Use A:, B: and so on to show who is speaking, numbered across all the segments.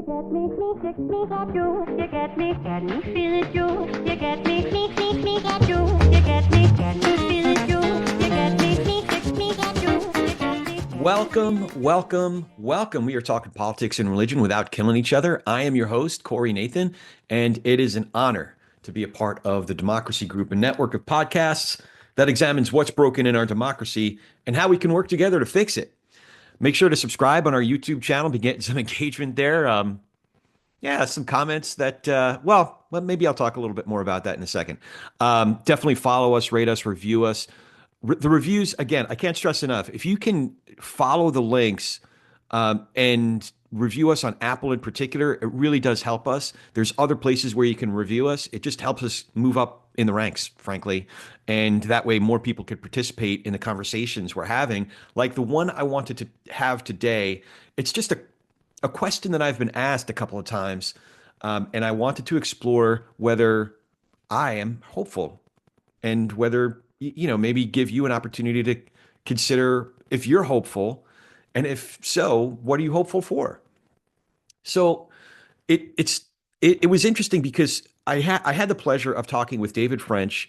A: Welcome. We are talking politics and religion without killing each other. I am your host, Corey Nathan, and it is an honor to be a part of the Democracy Group, a network of podcasts that examines what's broken in our democracy and how we can work together to fix it. Make sure to subscribe on our YouTube channel to get some engagement there. Some comments that, maybe I'll talk a little bit more about that in a second. Definitely follow us, rate us, review us. The reviews, again, I can't stress enough. If you can follow the links and review us on Apple in particular, it really does help us. There's other places where you can review us. It just helps us move up in the ranks, frankly. And that way more people could participate in the conversations we're having. Like the one I wanted to have today, it's just a question that I've been asked a couple of times. And I wanted to explore whether I am hopeful and whether maybe give you an opportunity to consider if you're hopeful, and if so, what are you hopeful for? So it was interesting because I had the pleasure of talking with David French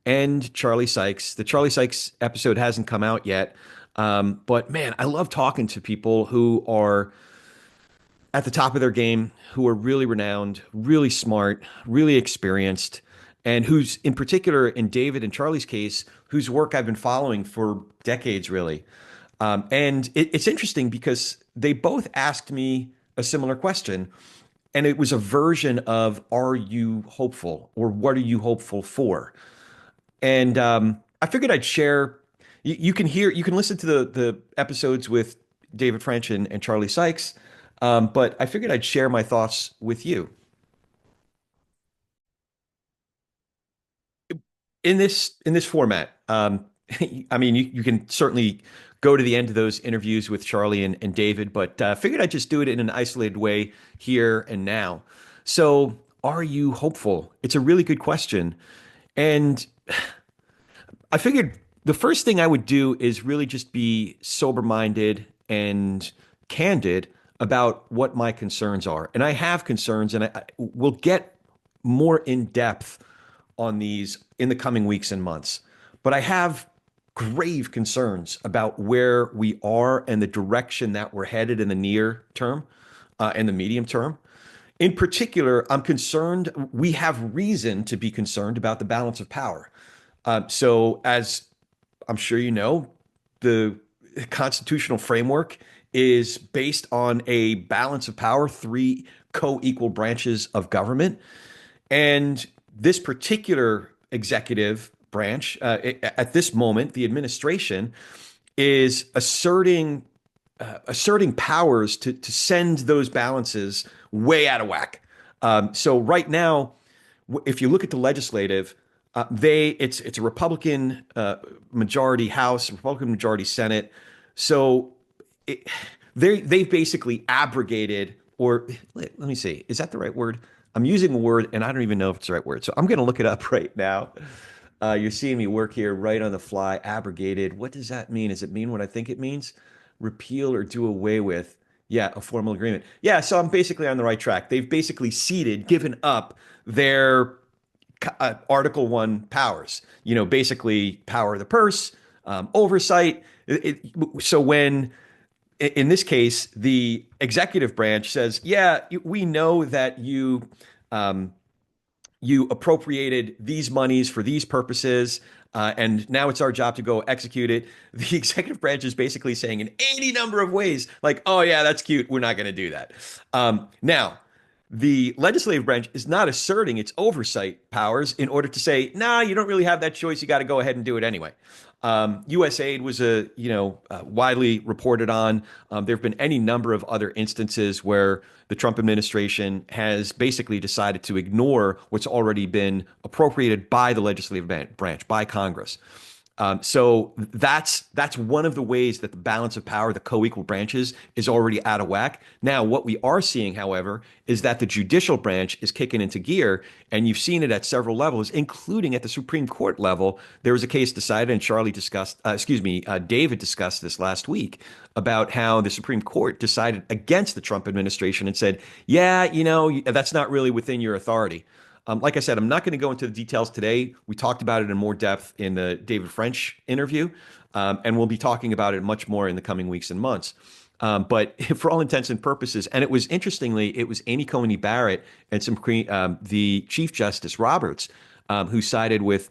A: and Charlie Sykes. The Charlie Sykes episode hasn't come out yet, but man, I love talking to people who are at the top of their game, who are really renowned, really smart, really experienced, and who's in particular in David and Charlie's case, whose work I've been following for decades, really. And it's interesting because they both asked me a similar question, and it was a version of, are you hopeful, or what are you hopeful for? And I figured I'd share, you can listen to the episodes with David French and Charlie Sykes, but I figured I'd share my thoughts with you. In this format, I mean, you can certainly go to the end of those interviews with Charlie and David, but figured I'd just do it in an isolated way here and now. So, are you hopeful? It's a really good question. And I figured the first thing I would do is really just be sober-minded and candid about what my concerns are. And I have concerns, and we'll get more in depth on these in the coming weeks and months. But I have grave concerns about where we are and the direction that we're headed in the near term and the medium term. In particular, I'm concerned, we have reason to be concerned about the balance of power. So as I'm sure you know, the constitutional framework is based on a balance of power, three co-equal branches of government. And this particular executive branch, at this moment, the administration is asserting powers to send those balances way out of whack. So right now, if you look at the legislative, it's a Republican majority House, Republican majority Senate. So they've basically abrogated, or let me see, is that the right word? I'm using a word and I don't even know if it's the right word. So I'm going to look it up right now. You're seeing me work here right on the fly. Abrogated. What does that mean? Does it mean what I think it means? Repeal or do away with? Yeah, a formal agreement. Yeah, so I'm basically on the right track. They've basically given up their Article 1 powers. Basically power of the purse, oversight. So when, in this case, the executive branch says, yeah, we know that you appropriated these monies for these purposes, and now it's our job to go execute it. The executive branch is basically saying in any number of ways, like, oh yeah, that's cute, we're not going to do that. Now, the legislative branch is not asserting its oversight powers in order to say, nah, you don't really have that choice, you got to go ahead and do it anyway. USAID was widely reported on. There have been any number of other instances where the Trump administration has basically decided to ignore what's already been appropriated by the legislative branch, by Congress. So that's one of the ways that the balance of power, the co-equal branches, is already out of whack. Now, what we are seeing, however, is that the judicial branch is kicking into gear, and you've seen it at several levels, including at the Supreme Court level. There was a case decided, and David discussed this last week about how the Supreme Court decided against the Trump administration and said, yeah, that's not really within your authority. Like I said, I'm not going to go into the details today. We talked about it in more depth in the David French interview, and we'll be talking about it much more in the coming weeks and months. But for all intents and purposes, and it was Amy Coney Barrett and the Chief Justice Roberts who sided with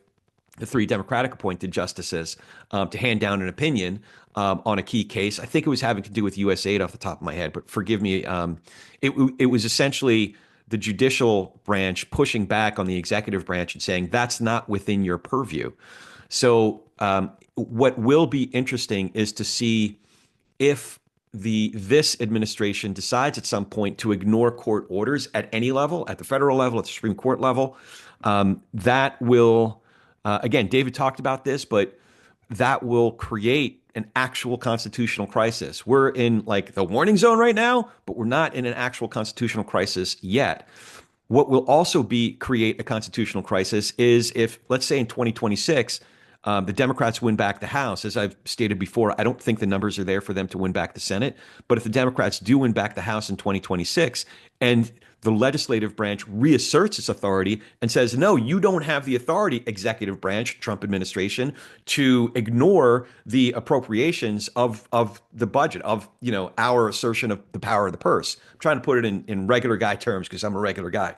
A: the three Democratic appointed justices to hand down an opinion on a key case. I think it was having to do with US aid off the top of my head, but forgive me. It was essentially the judicial branch pushing back on the executive branch and saying that's not within your purview. So what will be interesting is to see if this administration decides at some point to ignore court orders at any level, at the federal level, at the Supreme Court level. That will, again, David talked about this, but that will create an actual constitutional crisis. We're in like the warning zone right now, but we're not in an actual constitutional crisis yet. What will also create a constitutional crisis is if, let's say in 2026, the Democrats win back the House. As I've stated before, I don't think the numbers are there for them to win back the Senate. But if the Democrats do win back the House in 2026 and the legislative branch reasserts its authority and says, no, you don't have the authority, executive branch, Trump administration, to ignore the appropriations of the budget, of our assertion of the power of the purse. I'm trying to put it in regular guy terms because I'm a regular guy.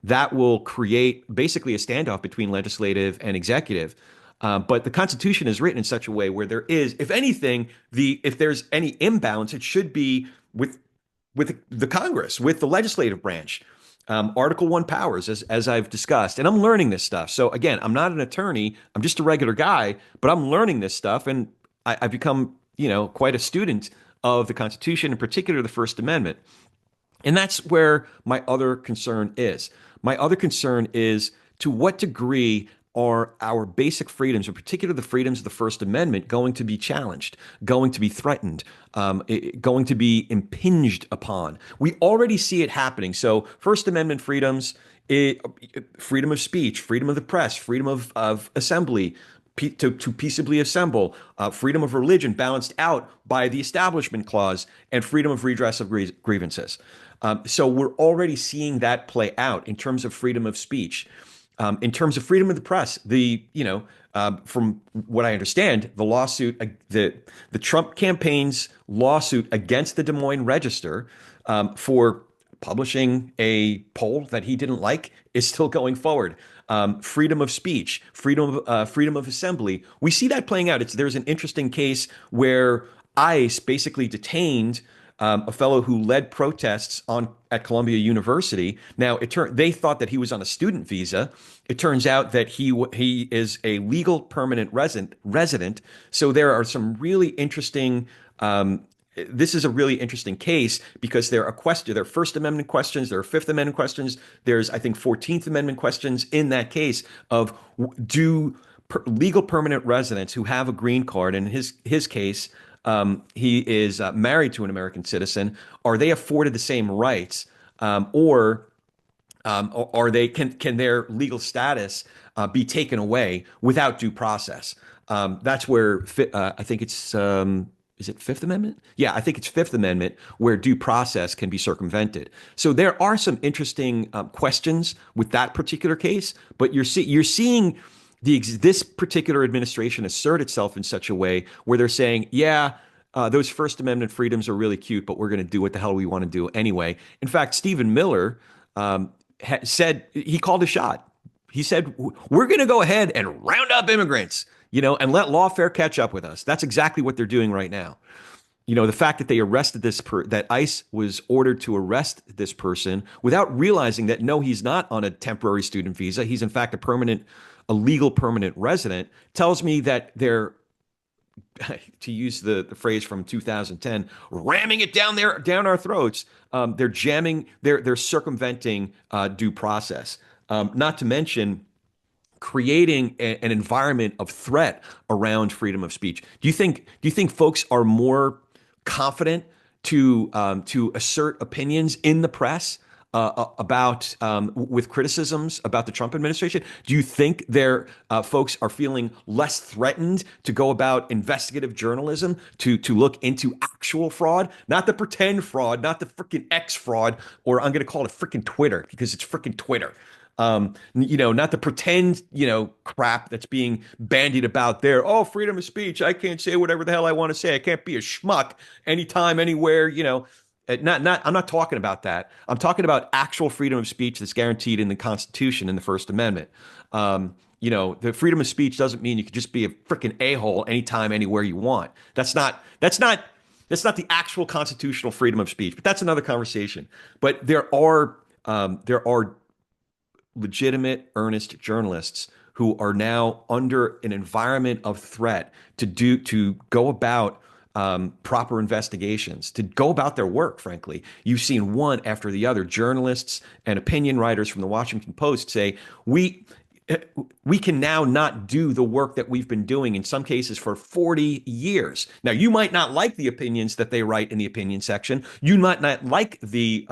A: That will create basically a standoff between legislative and executive. But the Constitution is written in such a way where there is, if anything, if there's any imbalance, it should be with the Congress, with the legislative branch. Article 1 powers, as I've discussed. And I'm learning this stuff. So again, I'm not an attorney. I'm just a regular guy, but I'm learning this stuff. And I've become, quite a student of the Constitution, in particular the First Amendment. And that's where my other concern is. My other concern is to what degree are our basic freedoms, in particular the freedoms of the First Amendment, going to be challenged, going to be threatened, going to be impinged upon? We already see it happening. So First Amendment freedoms, freedom of speech, freedom of the press, freedom of assembly, to peaceably assemble, freedom of religion balanced out by the Establishment Clause, and freedom of redress of grievances. So we're already seeing that play out in terms of freedom of speech. In terms of freedom of the press, from what I understand, the lawsuit, the Trump campaign's lawsuit against the Des Moines Register for publishing a poll that he didn't like is still going forward. Freedom of speech, freedom of assembly. We see that playing out. There's an interesting case where ICE basically detained a fellow who led protests at Columbia University. Now, they thought that he was on a student visa. It turns out that he is a legal permanent resident. So there are some really interesting. This is a really interesting case because there are First Amendment questions, there are Fifth Amendment questions, there's I think 14th Amendment questions in that case of do legal permanent residents who have a green card, in his case. He is married to an American citizen. Are they afforded the same rights, or are they? Can their legal status be taken away without due process? That's where I think it's. Is it Fifth Amendment? Yeah, I think it's Fifth Amendment where due process can be circumvented. So there are some interesting questions with that particular case, but you're seeing this particular administration assert itself in such a way where they're saying, yeah, those First Amendment freedoms are really cute, but we're going to do what the hell we want to do anyway. In fact, Stephen Miller said, he called a shot. He said, we're going to go ahead and round up immigrants, and let lawfare catch up with us. That's exactly what they're doing right now. The fact that they arrested that ICE was ordered to arrest this person without realizing that, no, he's not on a temporary student visa. He's in fact a legal permanent resident, tells me that they're, to use the phrase from 2010, ramming it down our throats. They're circumventing due process. Not to mention creating an environment of threat around freedom of speech. Do you think folks are more confident to assert opinions in the press about with criticisms about the Trump administration? Do you think their folks are feeling less threatened to go about investigative journalism to look into actual fraud, not the pretend fraud, not the freaking X fraud, or I'm going to call it freaking Twitter because it's freaking Twitter. Not the pretend, crap that's being bandied about there. Oh, freedom of speech. I can't say whatever the hell I want to say. I can't be a schmuck anytime, anywhere, I'm not talking about that. I'm talking about actual freedom of speech that's guaranteed in the Constitution in the First Amendment. The freedom of speech doesn't mean you can just be a freaking a-hole anytime, anywhere you want. That's not the actual constitutional freedom of speech. But that's another conversation. But there are legitimate, earnest journalists who are now under an environment of threat to go about proper investigations, to go about their work. Frankly, you've seen one after the other. Journalists and opinion writers from the Washington Post say we can now not do the work that we've been doing in some cases for 40 years. Now, you might not like the opinions that they write in the opinion section. You might not like the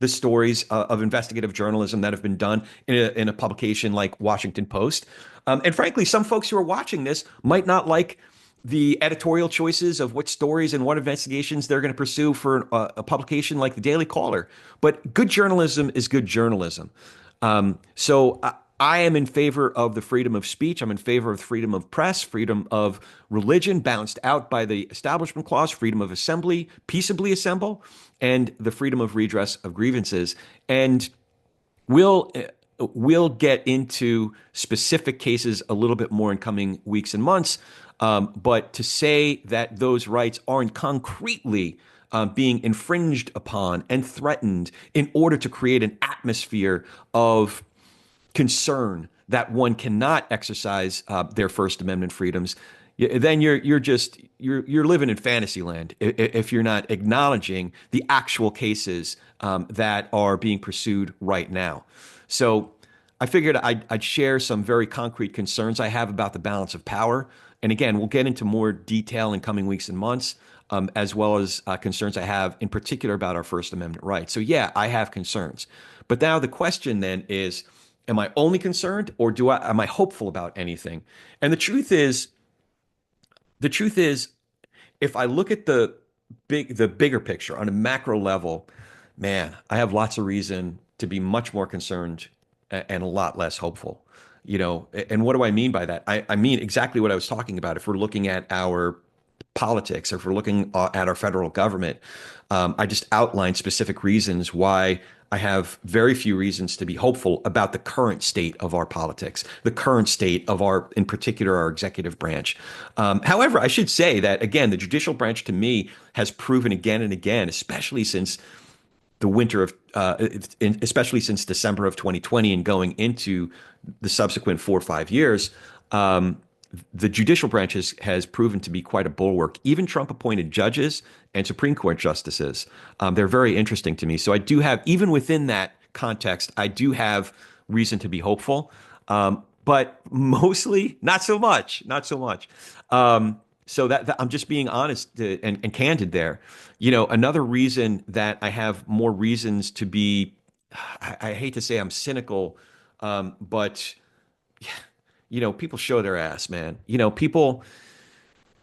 A: stories of investigative journalism that have been done in a publication like Washington Post. And frankly, some folks who are watching this might not like the editorial choices of what stories and what investigations they're going to pursue for a publication like the Daily Caller. But good journalism is good journalism. I am in favor of the freedom of speech. I'm in favor of freedom of press, freedom of religion, balanced out by the Establishment Clause, freedom of assembly, peaceably assemble, and the freedom of redress of grievances. And we'll get into specific cases a little bit more in coming weeks and months. But to say that those rights aren't concretely being infringed upon and threatened in order to create an atmosphere of concern that one cannot exercise their First Amendment freedoms, then you're living in fantasy land if you're not acknowledging the actual cases that are being pursued right now. So I figured I'd share some very concrete concerns I have about the balance of power. And again, we'll get into more detail in coming weeks and months, as well as concerns I have in particular about our First Amendment rights. So yeah, I have concerns. But now the question then is, am I only concerned, or am I hopeful about anything? And the truth is, if I look at the bigger picture on a macro level, man, I have lots of reason to be much more concerned and a lot less hopeful. And what do I mean by that? I mean exactly what I was talking about. If we're looking at our politics, or if we're looking at our federal government, I just outlined specific reasons why I have very few reasons to be hopeful about the current state of our politics, the current state of in particular, our executive branch. However, I should say that, again, the judicial branch to me has proven again and again, especially since the winter of, especially since December of 2020 and going into the subsequent 4 or 5 years, the judicial branch has proven to be quite a bulwark. Even Trump-appointed judges and Supreme Court justices, they're very interesting to me. So I do have, even within that context, I do have reason to be hopeful, but mostly not so much, not so much. So that I'm just being honest and candid there. Another reason that I have more reasons to be, I hate to say I'm cynical, but people show their ass, man. People,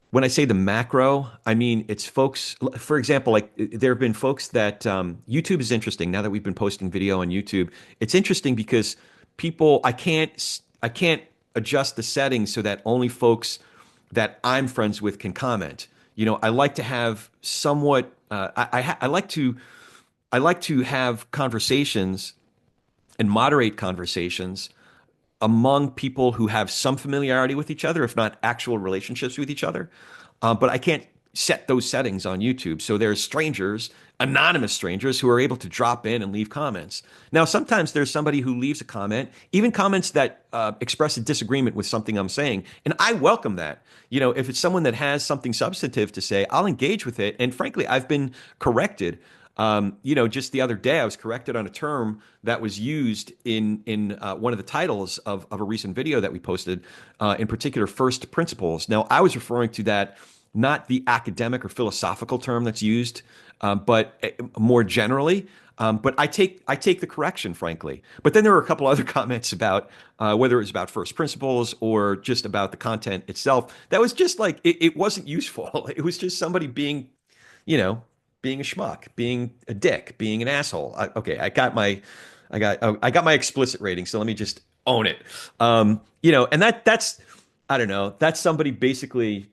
A: when I say the macro, I mean, it's folks, for example, like there have been folks that YouTube is interesting now that we've been posting video on YouTube. It's interesting because I can't adjust the settings so that only folks that I'm friends with can comment. I like to have somewhat, I like to have conversations and moderate conversations among people who have some familiarity with each other, if not actual relationships with each other. But I can't set those settings on YouTube. So there's strangers, anonymous strangers, who are able to drop in and leave comments. Now, sometimes there's somebody who leaves a comment, even comments that express a disagreement with something I'm saying. And I welcome that. If it's someone that has something substantive to say, I'll engage with it. And frankly, I've been corrected Just the other day, I was corrected on a term that was used in one of the titles of a recent video that we posted, in particular, first principles. Now, I was referring to that, not the academic or philosophical term that's used, but more generally. But I take the correction, frankly. But then there were a couple other comments about whether it was about first principles or just about the content itself. That was just like it wasn't useful. It was just somebody being, you know, being a schmuck, being a dick, being an asshole. Okay, I got my explicit rating, so let me just own it. And that's I don't know. That's somebody basically,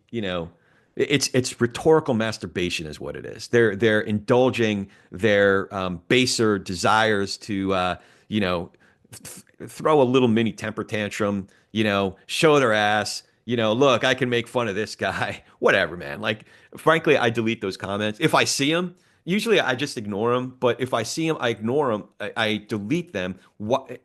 A: it's rhetorical masturbation is what it is. They're indulging their baser desires to throw a little mini temper tantrum, show their ass, look, I can make fun of this guy. Whatever, man. Like, frankly, I delete those comments. If I see them, usually I just ignore them. But if I see them, I ignore them. I delete them.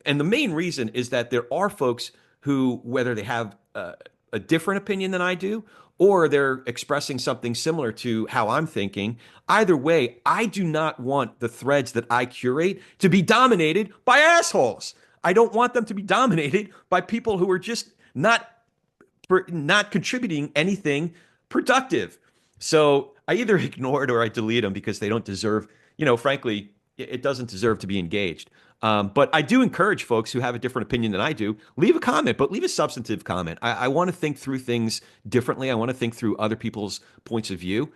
A: And the main reason is that there are folks who, whether they have a different opinion than I do, or they're expressing something similar to how I'm thinking. Either way, I do not want the threads that I curate to be dominated by assholes. I don't want them to be dominated by people who are just not contributing anything productive. So I either ignore it or I delete them because they don't deserve, frankly, it doesn't deserve to be engaged. But I do encourage folks who have a different opinion than I do, leave a comment, but leave a substantive comment. I want to think through things differently. I want to think through other people's points of view.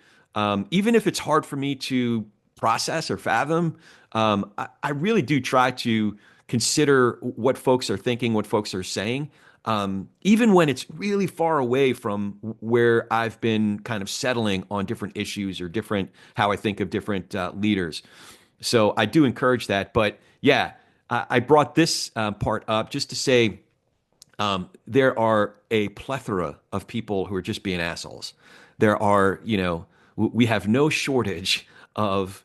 A: Even if it's hard for me to process or fathom, I really do try to consider what folks are thinking, what folks are saying, even when it's really far away from where I've been kind of settling on different issues or different how I think of different leaders. So I do encourage that. But yeah, I brought this part up just to say there are a plethora of people who are just being assholes. There are, we have no shortage of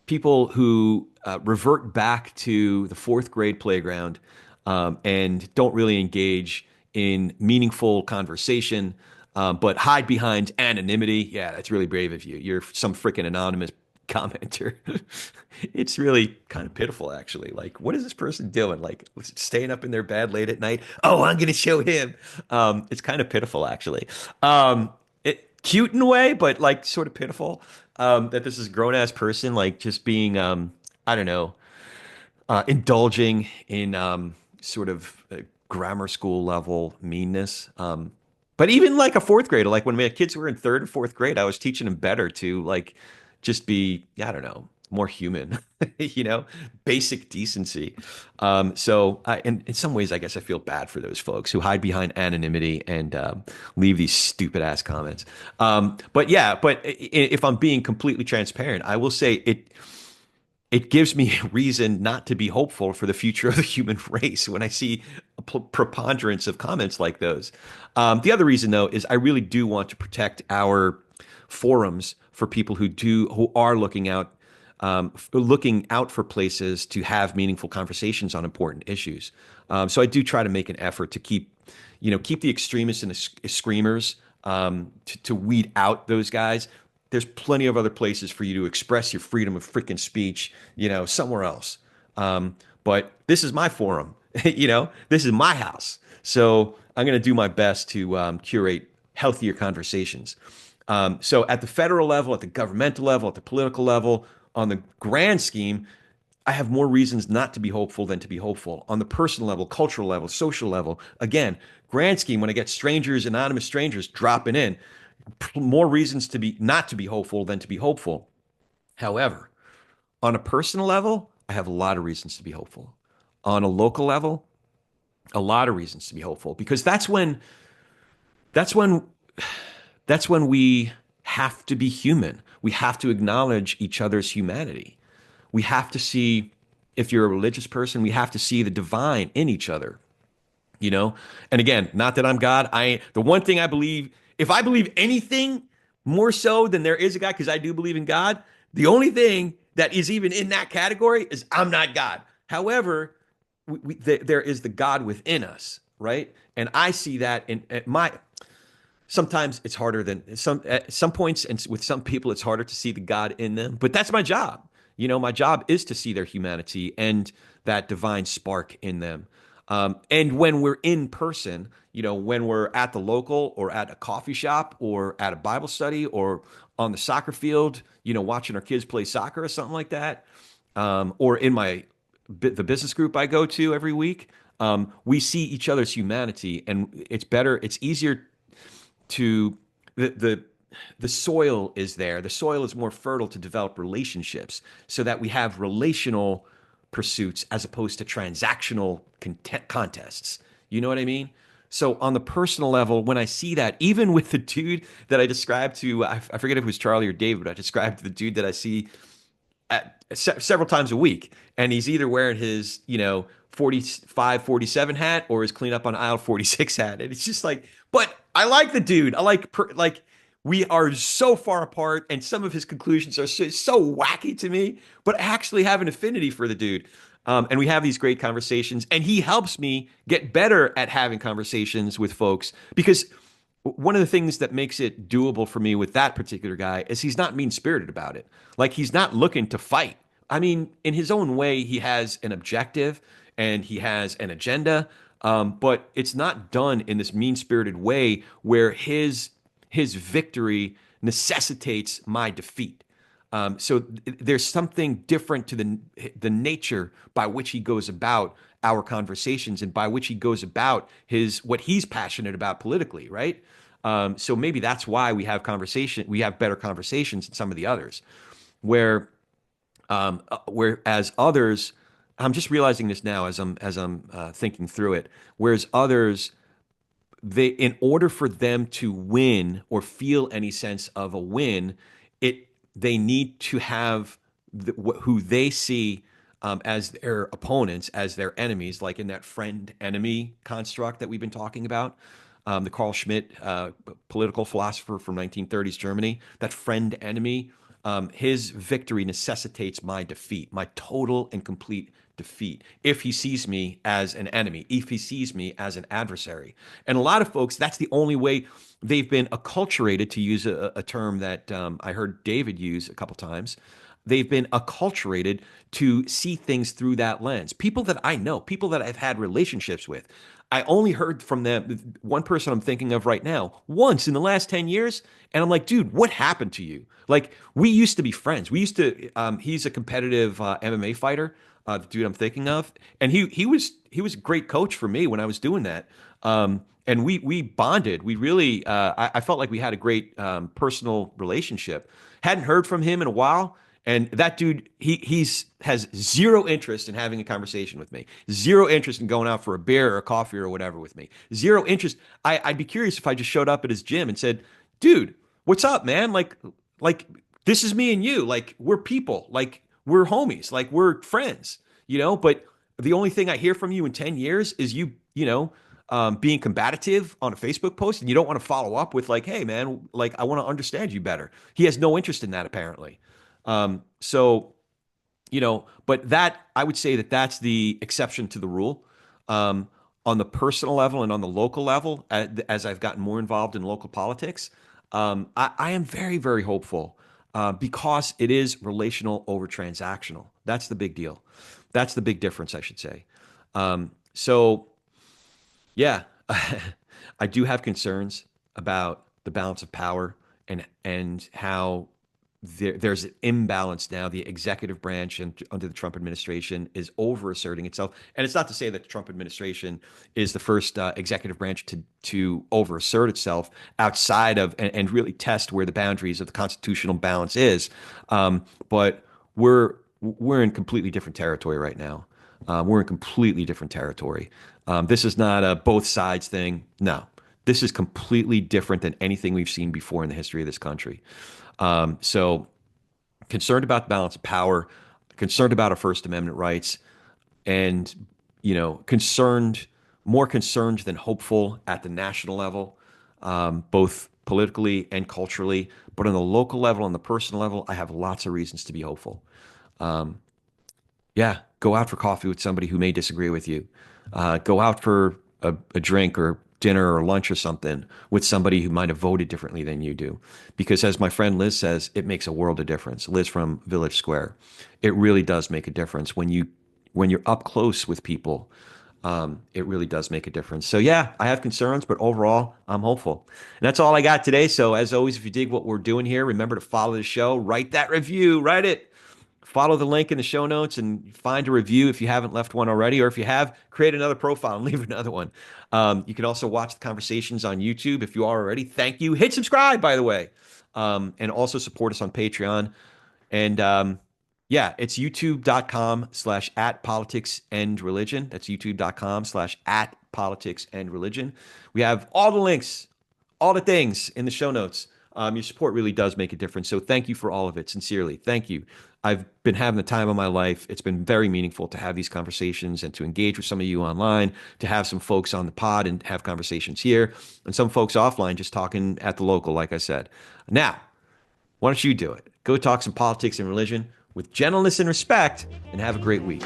A: people who revert back to the fourth grade playground and don't really engage in meaningful conversation, but hide behind anonymity. Yeah, that's really brave of you. You're some freaking anonymous commenter. It's really kind of pitiful, actually. Like, what is this person doing? Like, staying up in their bed late at night. Oh, I'm going to show him. It's kind of pitiful, actually. Cute in a way, but like sort of pitiful that this is a grown ass person, like just being, I don't know, indulging in sort of grammar school level meanness. But even like a fourth grader, like when my kids were in third and fourth grade, I was teaching them better to like just be, I don't know, more human, basic decency. In some ways, I guess I feel bad for those folks who hide behind anonymity and leave these stupid ass comments. But if I'm being completely transparent, I will say it gives me a reason not to be hopeful for the future of the human race when I see a preponderance of comments like those. The other reason, though, is I really do want to protect our forums for people who are looking out for places to have meaningful conversations on important issues. So I do try to make an effort to keep the extremists and the screamers, to weed out those guys. There's plenty of other places for you to express your freedom of freaking speech, somewhere else. But this is my forum, this is my house. So I'm going to do my best to curate healthier conversations. So at the federal level, at the governmental level, at the political level, on the grand scheme, I have more reasons not to be hopeful than to be hopeful. On the personal level, cultural level, social level, again, grand scheme, when I get strangers, anonymous strangers dropping in, more reasons to be not to be hopeful than to be hopeful. However, on a personal level, I have a lot of reasons to be hopeful. On a local level, a lot of reasons to be hopeful because that's when we have to be human. We have to acknowledge each other's humanity. We have to see, if you're a religious person, we have to see the divine in each other. And again, not that I'm God. The one thing I believe, if I believe anything more so than there is a God, because I do believe in God, the only thing that is even in that category is I'm not God. However, there is the God within us, right? And I see that in my. Sometimes it's harder than at some points, and with some people, it's harder to see the God in them. But that's my job. My job is to see their humanity and that divine spark in them. And when we're in person, when we're at the local or at a coffee shop or at a Bible study or on the soccer field, watching our kids play soccer or something like that, or in the business group I go to every week, we see each other's humanity, and it's easier to the the soil is there. The soil is more fertile to develop relationships so that we have relational pursuits as opposed to transactional contests. You know what I mean? So on the personal level, when I see that, even with the dude that I described to, I forget if it was Charlie or David, but I described the dude that I see several times a week, and he's either wearing his 45, 47 hat or his clean up on aisle 46 hat, and it's just like, but I like the dude. I like we are so far apart, and some of his conclusions are so wacky to me, but I actually have an affinity for the dude. And we have these great conversations, and he helps me get better at having conversations with folks because one of the things that makes it doable for me with that particular guy is he's not mean spirited about it. Like he's not looking to fight. I mean, in his own way, he has an objective and he has an agenda, but it's not done in this mean spirited way where his victory necessitates my defeat. So there's something different to the nature by which he goes about our conversations and by which he goes about his what he's passionate about politically, right? So maybe that's why we have better conversations than some of the others, where whereas others, I'm just realizing this now as I'm thinking through it. Whereas others, in order for them to win or feel any sense of a win, they need to have who they see as their opponents, as their enemies, like in that friend enemy construct that we've been talking about. The Carl Schmitt, political philosopher from 1930s Germany, that friend enemy, his victory necessitates my defeat, my total and complete defeat. If he sees me as an enemy, if he sees me as an adversary. And a lot of folks, that's the only way they've been acculturated, to use a term that I heard David use a couple times. They've been acculturated to see things through that lens. People that I know, people that I've had relationships with, I only heard from them, one person I'm thinking of right now, once in the last 10 years. And I'm like, dude, what happened to you? Like, we used to be friends. He's a competitive MMA fighter, the dude I'm thinking of. And he was a great coach for me when I was doing that. And we bonded. We really, I felt like we had a great personal relationship. Hadn't heard from him in a while. And that dude, has zero interest in having a conversation with me. Zero interest in going out for a beer or a coffee or whatever with me. Zero interest. I'd be curious if I just showed up at his gym and said, "Dude, what's up, man? Like this is me and you. Like we're people. Like we're homies. Like we're friends. But the only thing I hear from you in 10 years is being combative on a Facebook post, and you don't want to follow up with like, hey, man, like I want to understand you better." He has no interest in that apparently. So, but that I would say that that's the exception to the rule. On the personal level and on the local level, as I've gotten more involved in local politics, I am very, very hopeful because it is relational over transactional. That's the big deal. That's the big difference, I should say. So, yeah, I do have concerns about the balance of power and how there's an imbalance now. The executive branch under the Trump administration is overasserting itself, and it's not to say that the Trump administration is the first executive branch to overassert itself outside of and really test where the boundaries of the constitutional balance is. But we're in completely different territory right now. We're in completely different territory. This is not a both sides thing. No, this is completely different than anything we've seen before in the history of this country. So concerned about the balance of power, concerned about our First Amendment rights, and more concerned than hopeful at the national level, both politically and culturally. But on the local level, on the personal level, I have lots of reasons to be hopeful. Yeah, go out for coffee with somebody who may disagree with you. Go out for a drink or dinner or lunch or something with somebody who might have voted differently than you do. Because as my friend Liz says, it makes a world of difference. Liz from Village Square. It really does make a difference when you're up close with people. It really does make a difference. So yeah, I have concerns, but overall, I'm hopeful. And that's all I got today. So as always, if you dig what we're doing here, remember to follow the show, write that review, write it. Follow the link in the show notes and find a review if you haven't left one already, or if you have, create another profile and leave another one. You can also watch the conversations on YouTube if you are already. Thank you. Hit subscribe, by the way, and also support us on Patreon. And yeah, it's youtube.com/, at politics and religion. That's youtube.com/, at politics and religion. We have all the links, all the things in the show notes. Your support really does make a difference. So thank you for all of it. Sincerely. Thank you. I've been having the time of my life. It's been very meaningful to have these conversations and to engage with some of you online, to have some folks on the pod and have conversations here, and some folks offline just talking at the local, like I said. Now, why don't you do it? Go talk some politics and religion with gentleness and respect, and have a great week.